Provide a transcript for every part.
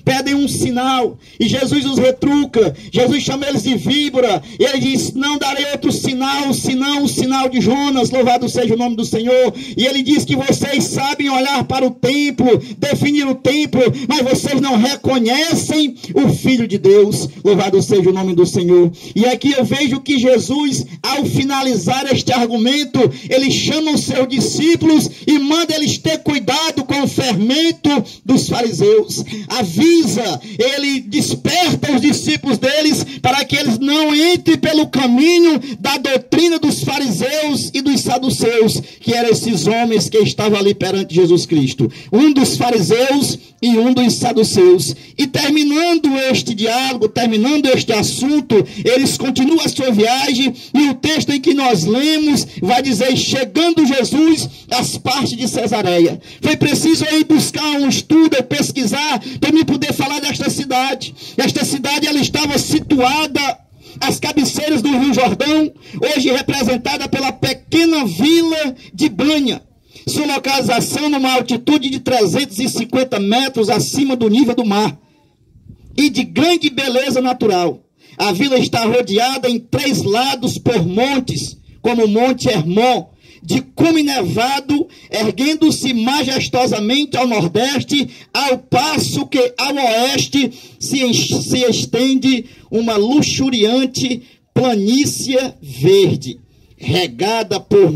pedem um sinal, e Jesus os retruca. Jesus chama eles de víbora, e ele diz: não darei outro sinal, senão o sinal de Jonas, louvado seja o nome do Senhor. E ele diz que vocês sabem olhar para o templo, definir o templo, mas vocês não reconhecem o Filho de Deus, louvado seja o nome do Senhor. E aqui eu vejo que Jesus, ao finalizar este argumento, ele chama os seus discípulos e manda eles ter cuidado com o fermento dos fariseus. Avisa, ele desperta os discípulos deles para que eles não entrem pelo caminho da doutrina dos fariseus e dos saduceus, que eram esses homens que estavam ali perante Jesus Cristo, um dos fariseus e um dos saduceus. E terminando este diálogo, terminando este assunto, eles continuam a sua viagem, e o texto em que nós lemos vai dizer: chegando Jesus às partes de Cesareia. Foi preciso aí buscar um estudo, pesquisar, para me poder falar desta cidade. Esta cidade, ela estava situada às cabeceiras do Rio Jordão, hoje representada pela pequena vila de Banha. Sua localização numa altitude de 350 metros acima do nível do mar, e de grande beleza natural. A vila está rodeada em 3 lados por montes, como o Monte Hermon, de cume nevado, erguendo-se majestosamente ao nordeste, ao passo que ao oeste se estende uma luxuriante planície verde, regada por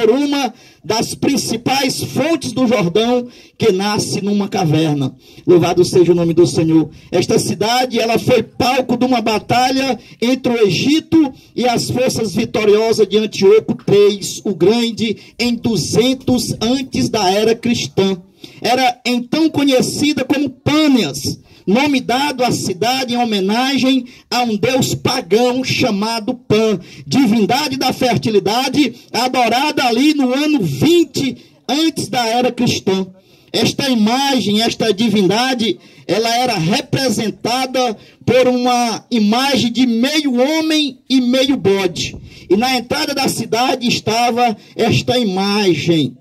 uma das principais fontes do Jordão, que nasce numa caverna. Louvado seja o nome do Senhor. Esta cidade, ela foi palco de uma batalha entre o Egito e as forças vitoriosas de Antíoco III, o Grande, em 200 antes da era cristã. Era então conhecida como Pâneas, nome dado à cidade em homenagem a um deus pagão chamado Pan, divindade da fertilidade, adorada ali no ano 20 antes da era cristã. Esta imagem, esta divindade, ela era representada por uma imagem de meio homem e meio bode. E na entrada da cidade estava esta imagem,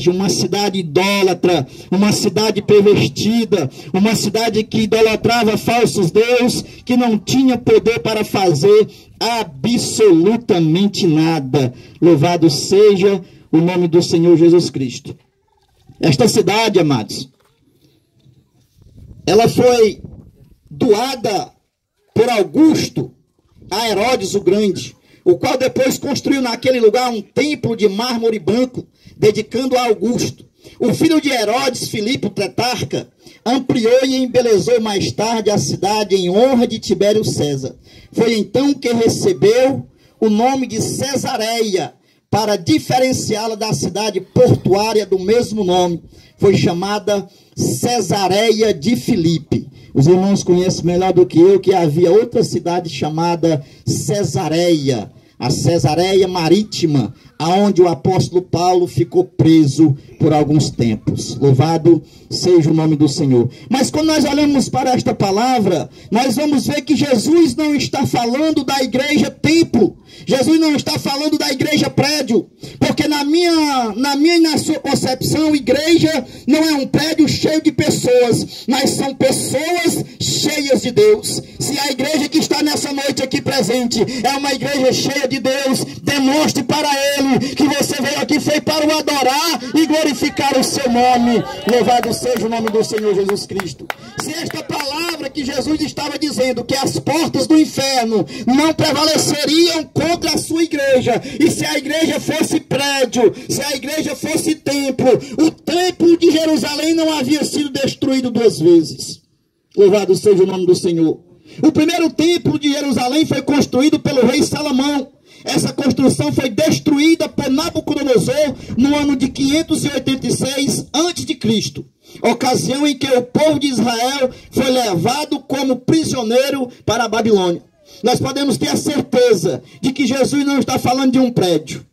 uma cidade idólatra, uma cidade pervertida, uma cidade que idolatrava falsos deuses, que não tinha poder para fazer absolutamente nada. Louvado seja o nome do Senhor Jesus Cristo. Esta cidade, amados, ela foi doada por Augusto a Herodes o Grande, o qual depois construiu naquele lugar um templo de mármore branco, dedicando a Augusto. O filho de Herodes, Filipe, o tetrarca, ampliou e embelezou mais tarde a cidade em honra de Tibério César. Foi então que recebeu o nome de Cesareia, para diferenciá-la da cidade portuária do mesmo nome. Foi chamada Cesareia de Filipe. Os irmãos conhecem melhor do que eu que havia outra cidade chamada Cesareia, a Cesareia Marítima, aonde o apóstolo Paulo ficou preso por alguns tempos. Louvado seja o nome do Senhor. Mas quando nós olhamos para esta palavra, nós vamos ver que Jesus não está falando da igreja templo. Jesus não está falando da igreja prédio, porque na minha e na sua concepção, igreja não é um prédio cheio de pessoas, mas são pessoas cheias de Deus. Se a igreja que está nessa noite aqui presente é uma igreja cheia de Deus, demonstre para Ele que você veio aqui foi para o adorar e glorificar o seu nome. Louvado seja o nome do Senhor Jesus Cristo. Se esta palavra que Jesus estava dizendo, que as portas do inferno não prevaleceriam contra a sua igreja, e se a igreja fosse prédio, se a igreja fosse templo, o templo de Jerusalém não havia sido destruído 2 vezes. Louvado seja o nome do Senhor. O primeiro templo de Jerusalém foi construído pelo rei Salomão. Essa construção foi destruída por Nabucodonosor no ano de 586 a.C., ocasião em que o povo de Israel foi levado como prisioneiro para a Babilônia. Nós podemos ter a certeza de que Jesus não está falando de um prédio.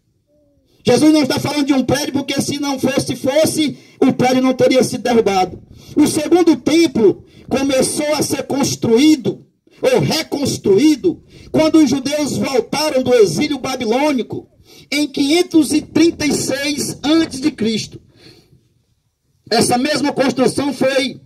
Jesus não está falando de um prédio, porque se não fosse, o prédio não teria sido derrubado. O segundo templo começou a ser construído, ou reconstruído, quando os judeus voltaram do exílio babilônico, em 536 a.C. Essa mesma construção foi